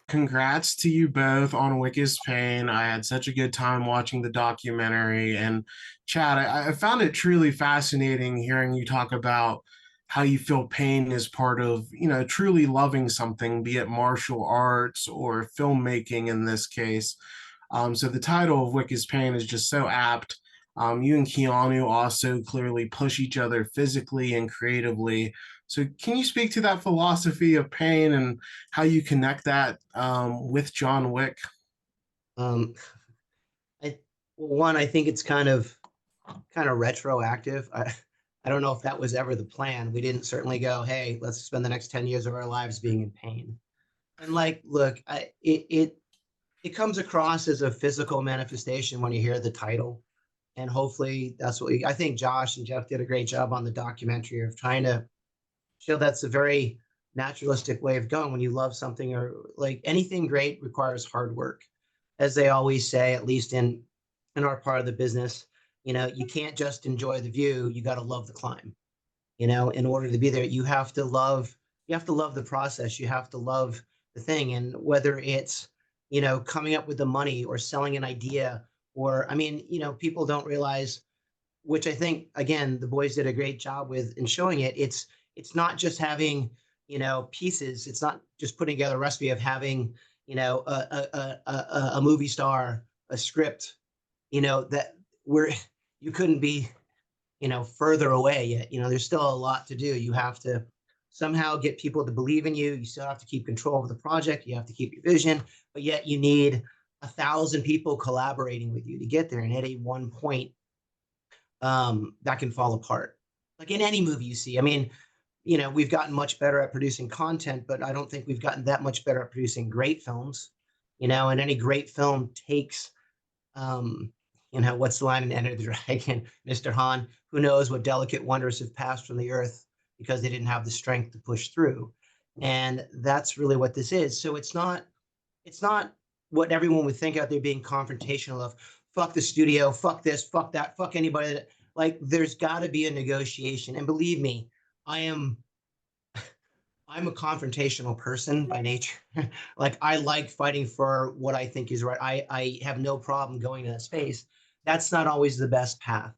Congrats to you both on Wick Is Pain. I had such a good time watching the documentary. And Chad, I found it truly fascinating hearing you talk about how you feel pain is part of, truly loving something, be it martial arts or filmmaking in this case. So the title of Wick Is Pain is just so apt. You and Keanu also clearly push each other physically and creatively. So can you speak to that philosophy of pain and how you connect that with John Wick? Um, I One, I think it's kind of retroactive. I don't know if that was ever the plan. We didn't certainly go, hey, let's spend the next 10 years of our lives being in pain. And like, look, it comes across as a physical manifestation when you hear the title. And hopefully that's I think Josh and Jeff did a great job on the documentary of trying to show that's a very naturalistic way of going when you love something, or like anything great requires hard work, as they always say, at least in our part of the business. You can't just enjoy the view, you got to love the climb. In order to be there, you have to love the process, you have to love the thing. And whether it's coming up with the money or selling an idea, or, I mean, people don't realize, which I think again the boys did a great job with in showing it. It's not just having pieces. It's not just putting together a recipe of having a movie star, a script. That we're you couldn't be further away yet. There's still a lot to do. You have to somehow get people to believe in you. You still have to keep control of the project. You have to keep your vision, but yet you need 1,000 people collaborating with you to get there. And at a one point, that can fall apart. Like in any movie you see. I mean, we've gotten much better at producing content, but I don't think we've gotten that much better at producing great films. And any great film takes, what's the line in Enter the Dragon, Mr. Han? Who knows what delicate wonders have passed from the earth because they didn't have the strength to push through. And that's really what this is. So it's not what everyone would think out there being confrontational of fuck the studio, fuck this, fuck that, fuck anybody that, like, there's got to be a negotiation. And believe me, I am I'm a confrontational person by nature. Like, I like fighting for what I think is right. I have no problem going to that space. That's not always the best path.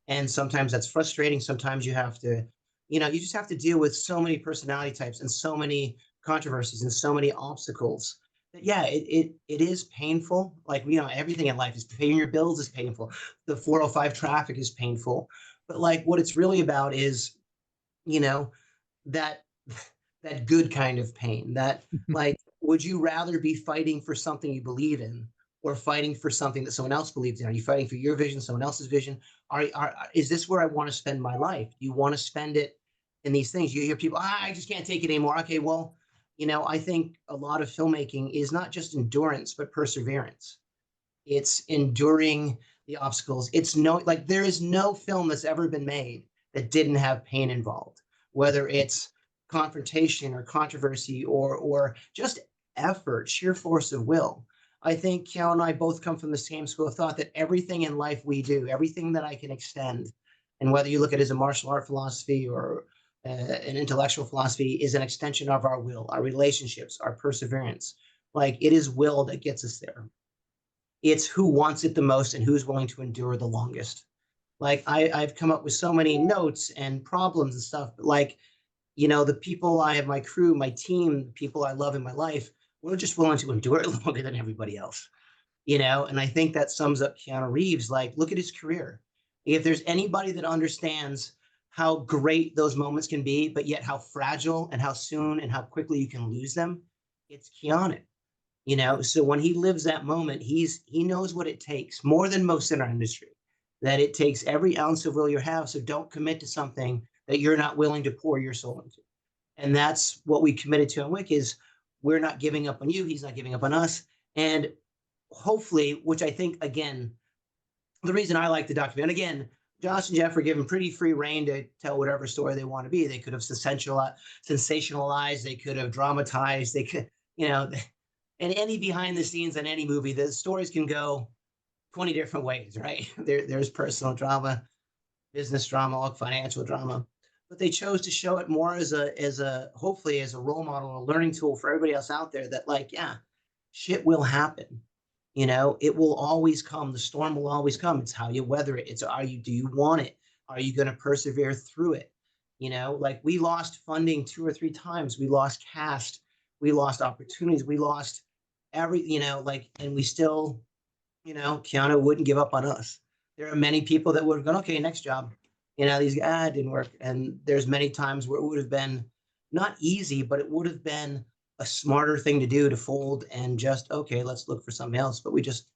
And sometimes that's frustrating. Sometimes you just have to deal with so many personality types and so many controversies and so many obstacles. That, yeah, it is painful. Like, everything in life is, paying your bills is painful. The 405 traffic is painful. But like, what it's really about is, you know, that that good kind of pain. That, like, would you rather be fighting for something you believe in, or fighting for something that someone else believes in? Are you fighting for your vision, someone else's vision? Is this where I want to spend my life? Do you want to spend it in these things? You hear people, I just can't take it anymore. Okay, well, I think a lot of filmmaking is not just endurance, but perseverance. It's enduring the obstacles. It's no, like, there is no film that's ever been made that didn't have pain involved, whether it's confrontation or controversy, or just effort, sheer force of will. I think Cal and I both come from the same school of thought that everything in life we do, everything that I can extend, and whether you look at it as a martial art philosophy or an intellectual philosophy, is an extension of our will, our relationships, our perseverance. Like, it is will that gets us there. It's who wants it the most and who's willing to endure the longest. Like, I've come up with so many notes and problems and stuff, but like, the people I have, my crew, my team, the people I love in my life, we're just willing to endure it longer than everybody else. And I think that sums up Keanu Reeves. Like, look at his career. If there's anybody that understands how great those moments can be, but yet how fragile and how soon and how quickly you can lose them, it's Keanu. So when he lives that moment, he knows what it takes more than most in our industry, that it takes every ounce of will you have. So don't commit to something that you're not willing to pour your soul into. And that's what we committed to on Wick. Is we're not giving up on you, he's not giving up on us. And hopefully, which I think, again, the reason I like the document, again, Josh and Jeff were given pretty free reign to tell whatever story they want to be. They could have sensationalized, they could have dramatized, they could, and any behind the scenes in any movie, the stories can go 20 different ways, right? There's personal drama, business drama, financial drama, but they chose to show it more as a hopefully as a role model, a learning tool for everybody else out there. That, like, yeah, shit will happen. You know, it will always come. The storm will always come. It's how you weather it. It's do you want it? Are you going to persevere through it? You know, like we lost funding 2 or 3 times. We lost cast. We lost opportunities. We lost you know, like, and we still, you know, Keanu wouldn't give up on us. There are many people that would have gone, okay, next job. You know, these guys didn't work. And there's many times where it would have been not easy, but it would have been a smarter thing to do to fold and just, okay, let's look for something else. But we just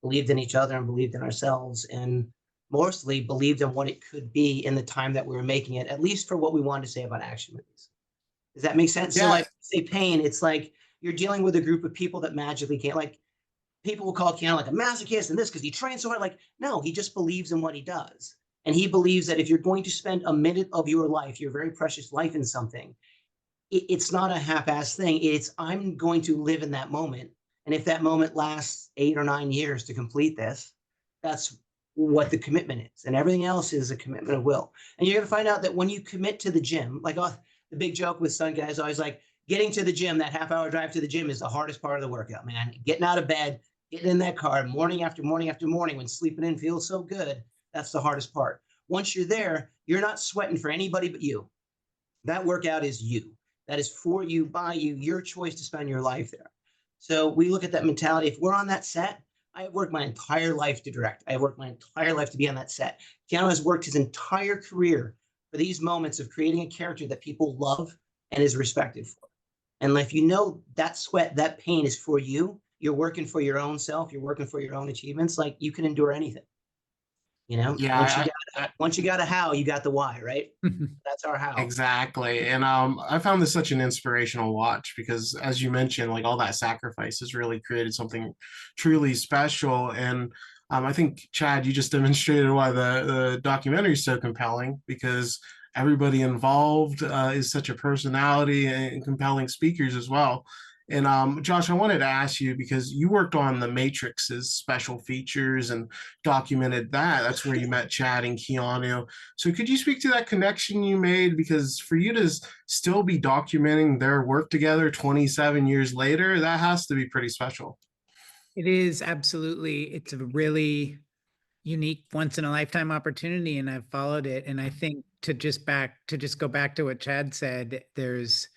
believed in each other and believed in ourselves and mostly believed in what it could be in the time that we were making it, at least for what we wanted to say about action movies. Does that make sense? So Yeah, like say pain, it's like you're dealing with a group of people that magically can't, like, people will call Keanu like a masochist and this because he trains so hard. Like, no, he just believes in what he does. And he believes that if you're going to spend a minute of your life, your very precious life in something, it's not a half-ass thing. It's I'm going to live in that moment. And if that moment lasts 8 or 9 years to complete this, that's what the commitment is. And everything else is a commitment of will. And you're going to find out that when you commit to the gym, like the big joke with Sun guys always like, getting to the gym, that half-hour drive to the gym is the hardest part of the workout, man. Getting out of bed, getting in that car morning after morning after morning when sleeping in feels so good, that's the hardest part. Once you're there, you're not sweating for anybody but you. That workout is you. That is for you, by you, your choice to spend your life there. So we look at that mentality. If we're on that set, I have worked my entire life to direct. I have worked my entire life to be on that set. Keanu has worked his entire career for these moments of creating a character that people love and is respected for. And if you know that sweat, that pain is for you, you're working for your own self, you're working for your own achievements, like you can endure anything. You know, yeah, once you got a how, you got the why, right? That's our how. exactly. And I found this such an inspirational watch because as you mentioned, like all that sacrifice has really created something truly special. And I think Chad, you just demonstrated why the documentary is so compelling because everybody involved is such a personality and compelling speakers as well. And Josh, I wanted to ask you because you worked on the Matrix's special features and documented that. That's where you met Chad and Keanu. So could you speak to that connection you made? Because for you to still be documenting their work together 27 years later, that has to be pretty special. It is absolutely. It's a really unique once in a lifetime opportunity and I've followed it. And I think to just go back to what Chad said, there's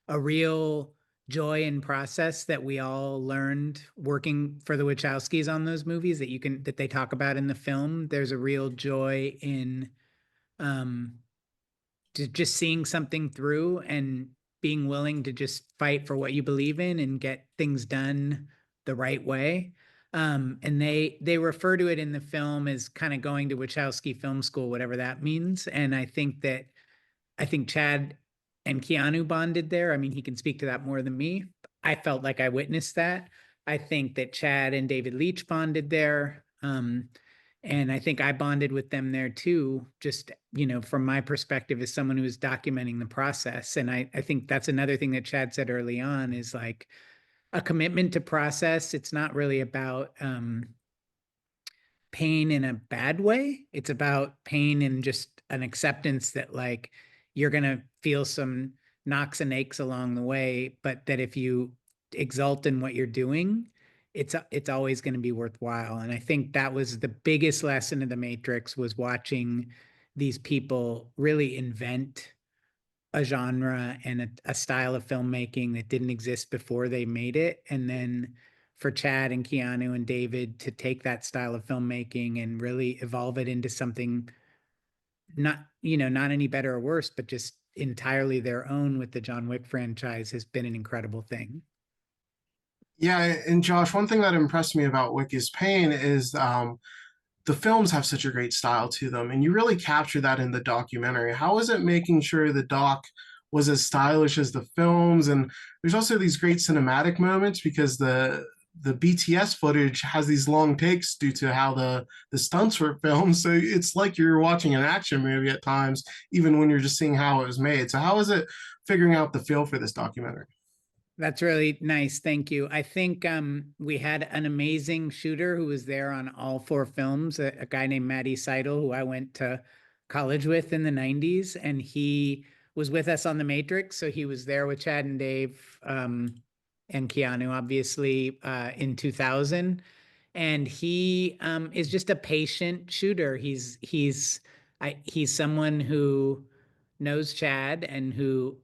a real joy and process that we all learned working for the Wachowskis on those movies that they talk about in the film. There's a real joy in um just seeing something through and being willing to just fight for what you believe in and get things done the right way. And they refer to it in the film as kind of going to Wachowski Film School, whatever that means. And I think Chad and Keanu bonded there. I mean, he can speak to that more than me. I felt like I witnessed that. I think that Chad and David Leitch bonded there. And I think I bonded with them there too, just, from my perspective as someone who is documenting the process. And I think that's another thing that Chad said early on is like a commitment to process. It's not really about pain in a bad way. It's about pain and just an acceptance that like you're going to feel some knocks and aches along the way, but that if you exult in what you're doing, it's always going to be worthwhile. And I think that was the biggest lesson of the Matrix was watching these people really invent a genre and a style of filmmaking that didn't exist before they made it. And then for Chad and Keanu and David to take that style of filmmaking and really evolve it into something not any better or worse, but just entirely their own with the John Wick franchise has been an incredible thing. Yeah, and Josh, one thing that impressed me about Wick Is Pain is the films have such a great style to them, and you really capture that in the documentary. How is it making sure the doc was as stylish as the films? And there's also these great cinematic moments because the BTS footage has these long takes due to how the stunts were filmed. So it's like you're watching an action movie at times, even when you're just seeing how it was made. So how is it figuring out the feel for this documentary? That's really nice. Thank you. I think we had an amazing shooter who was there on all four films, a guy named Matty Seidel, who I went to college with in the 90s. And he was with us on The Matrix. So he was there with Chad and Dave and Keanu, obviously, in 2000. And he is just a patient shooter. He's someone who knows Chad and who,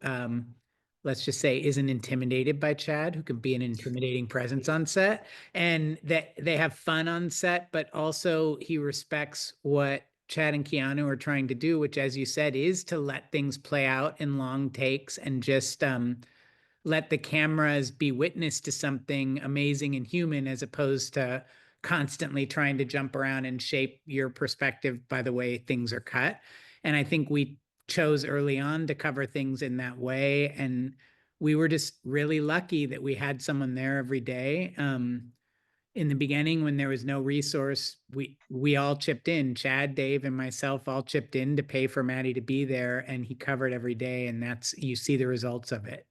let's just say, isn't intimidated by Chad, who can be an intimidating presence on set, and that they have fun on set, but also he respects what Chad and Keanu are trying to do, which, as you said, is to let things play out in long takes and just let the cameras be witness to something amazing and human, as opposed to constantly trying to jump around and shape your perspective by the way things are cut. And I think we chose early on to cover things in that way. And we were just really lucky that we had someone there every day. In the beginning, when there was no resource, we all chipped in. Chad, Dave, and myself all chipped in to pay for Maddie to be there, and he covered every day. And you see the results of it.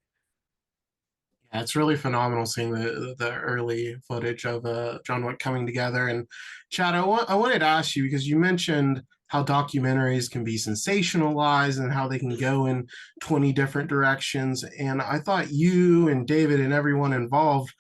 Yeah, it's really phenomenal seeing the early footage of John Wick coming together. And Chad, I wanted to ask you, because you mentioned how documentaries can be sensationalized and how they can go in 20 different directions. And I thought you and David and everyone involved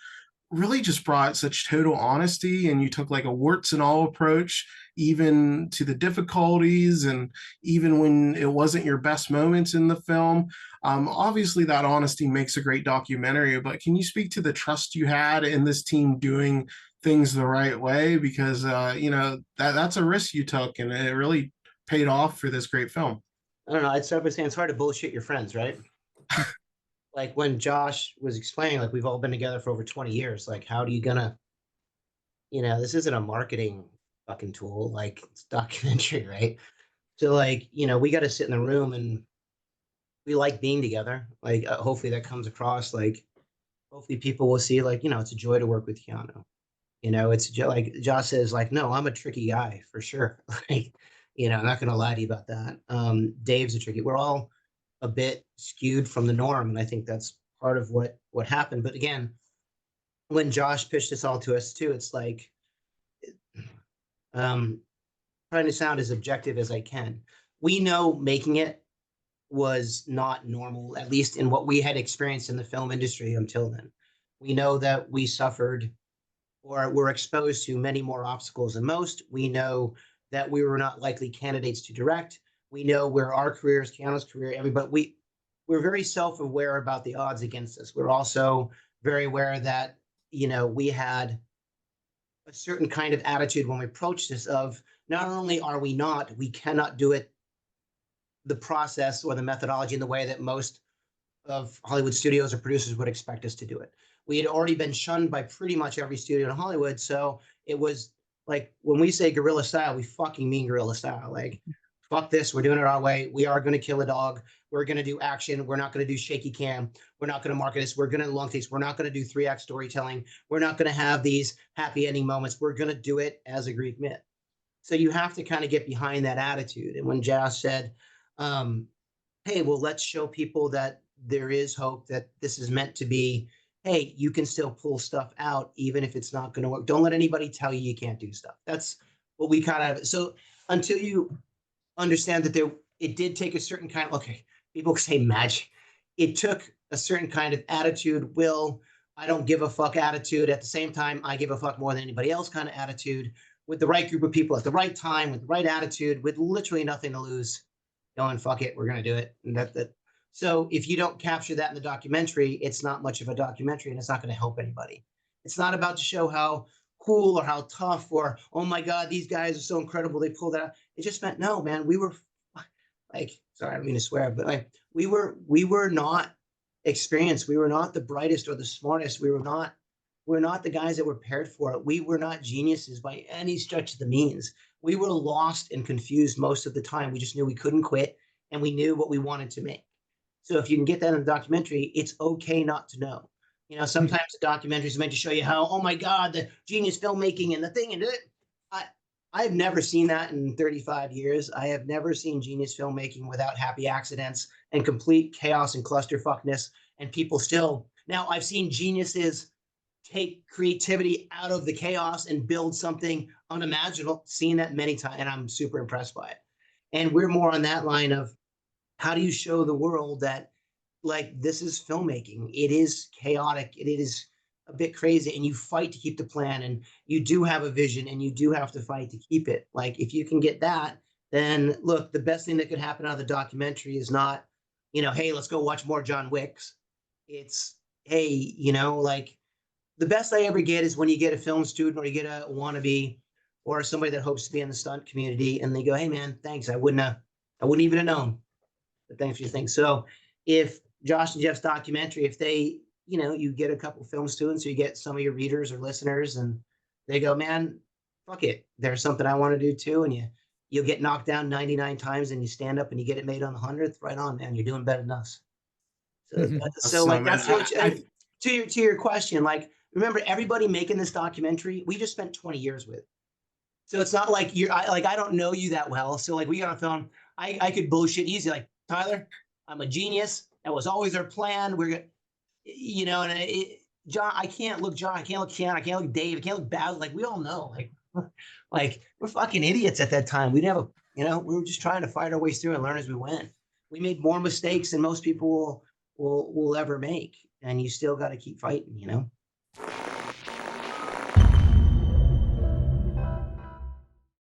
really just brought such total honesty, and you took like a warts and all approach even to the difficulties, and even when it wasn't your best moments in the film. Obviously that honesty makes a great documentary, but can you speak to the trust you had in this team doing things the right way? Because that's a risk you took, and it really paid off for this great film. I don't know. I'd start by saying it's hard to bullshit your friends, right? Like when Josh was explaining, like we've all been together for over 20 years. Like, how do you gonna, this isn't a marketing fucking tool. Like it's documentary, right? So like, we got to sit in the room and we like being together. Like, hopefully that comes across. Like, hopefully people will see, like, it's a joy to work with Keanu. Like Josh says, like, no, I'm a tricky guy for sure. Like, I'm not gonna lie to you about that. Dave's a tricky. We're all a bit skewed from the norm, and I think that's part of what happened. But again, when Josh pitched this all to us too, it's like trying to sound as objective as I can. We know making it was not normal, at least in what we had experienced in the film industry until then. We know that we suffered or were exposed to many more obstacles than most. We know that we were not likely candidates to direct. We know where our careers, Keanu's career, everybody, we're very self-aware about the odds against us. We're also very aware that, we had a certain kind of attitude when we approached this of not only are we cannot do it, the process or the methodology in the way that most of Hollywood studios or producers would expect us to do it. We had already been shunned by pretty much every studio in Hollywood. So it was like, when we say guerrilla style, we fucking mean guerrilla style. Like, fuck this, we're doing it our way. We are going to kill a dog. We're going to do action. We're not going to do shaky cam. We're not going to market this. We're going to long takes. We're not going to do 3-act storytelling. We're not going to have these happy ending moments. We're going to do it as a Greek myth. So you have to kind of get behind that attitude. And when Josh said, hey, well, let's show people that there is hope, that this is meant to be, hey, you can still pull stuff out, even if it's not going to work. Don't let anybody tell you can't do stuff. That's what we kind of, so until you understand that it did take a certain kind of, okay, people say magic. It took a certain kind of attitude, I don't give a fuck attitude. At the same time, I give a fuck more than anybody else kind of attitude, with the right group of people at the right time, with the right attitude, with literally nothing to lose. Going, fuck it, we're going to do it. And that. So if you don't capture that in the documentary, it's not much of a documentary, and it's not going to help anybody. It's not about to show how cool or how tough or, oh my God, these guys are so incredible, they pulled that out. It just meant, no, man, we were like, sorry, I don't mean to swear, but like, we were not experienced. We were not the brightest or the smartest. We're not the guys that were prepared for it. We were not geniuses by any stretch of the means. We were lost and confused most of the time. We just knew we couldn't quit, and we knew what we wanted to make. So if you can get that in a documentary, it's okay not to know. Sometimes the documentary is meant to show you how, oh my God, the genius filmmaking and the thing. And I've never seen that in 35 years. I have never seen genius filmmaking without happy accidents and complete chaos and clusterfuckness. And people still, now I've seen geniuses take creativity out of the chaos and build something unimaginable. Seen that many times, and I'm super impressed by it. And we're more on that line of, how do you show the world that like, this is filmmaking. It is chaotic. It is a bit crazy, and you fight to keep the plan, and you do have a vision, and you do have to fight to keep it. Like, if you can get that, then look, the best thing that could happen out of the documentary is not, hey, let's go watch more John Wicks. It's, hey, like, the best I ever get is when you get a film student or you get a wannabe or somebody that hopes to be in the stunt community, and they go, "Hey man, thanks. I wouldn't even have known, but thanks for your thing." So if Josh and Jeff's documentary, if they, you get a couple film students or you get some of your readers or listeners and they go, "Man, fuck it. There's something I want to do too." And you'll get knocked down 99 times and you stand up and you get it made on the 100th, right on, man. You're doing better than us. So, so like, man, that's what, to your question, like, remember, everybody making this documentary, we just spent 20 years with. So it's not like I don't know you that well. So like, we got on film, I could bullshit easy. Like, Tyler, I'm a genius. That was always our plan. We're gonna, John, I can't look John. I can't look Ken. I can't look Dave. I can't look Baz. Like, we all know, like we're fucking idiots at that time. We didn't have we were just trying to fight our ways through and learn as we went. We made more mistakes than most people will ever make. And you still got to keep fighting,